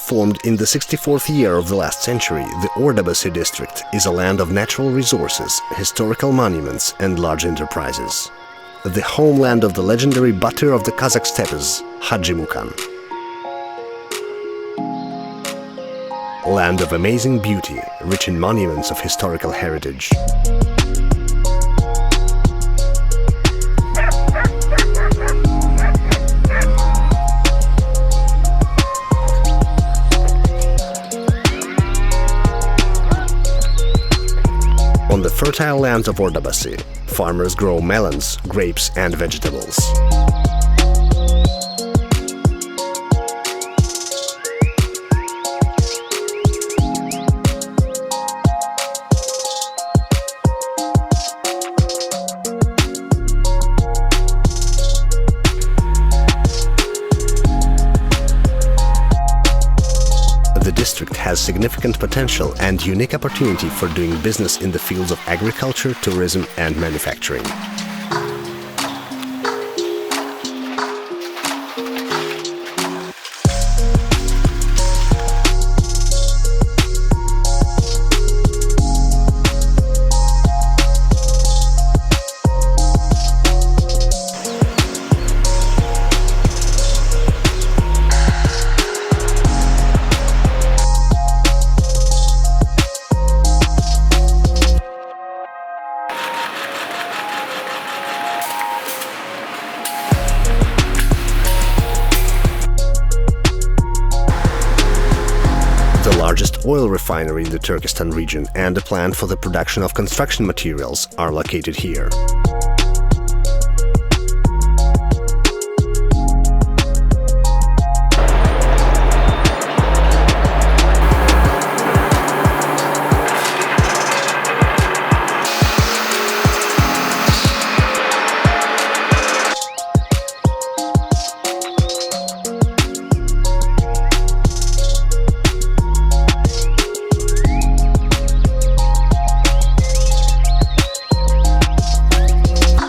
Formed in the 64th year of the last century, the Ordabasy district is a land of natural resources, historical monuments and large enterprises. The homeland of the legendary batyr of the Kazakh steppes, Hadji-Mukan. Land of amazing beauty, rich in monuments of historical heritage. On the fertile lands of Ordabasy, farmers grow melons, grapes and vegetables. The district has significant potential and unique opportunity for doing business in the fields of agriculture, tourism and manufacturing. The largest oil refinery in the Turkestan region and a plant for the production of construction materials are located here.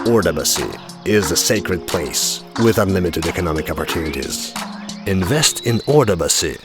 Ordabasy is a sacred place with unlimited economic opportunities. Invest in Ordabasy.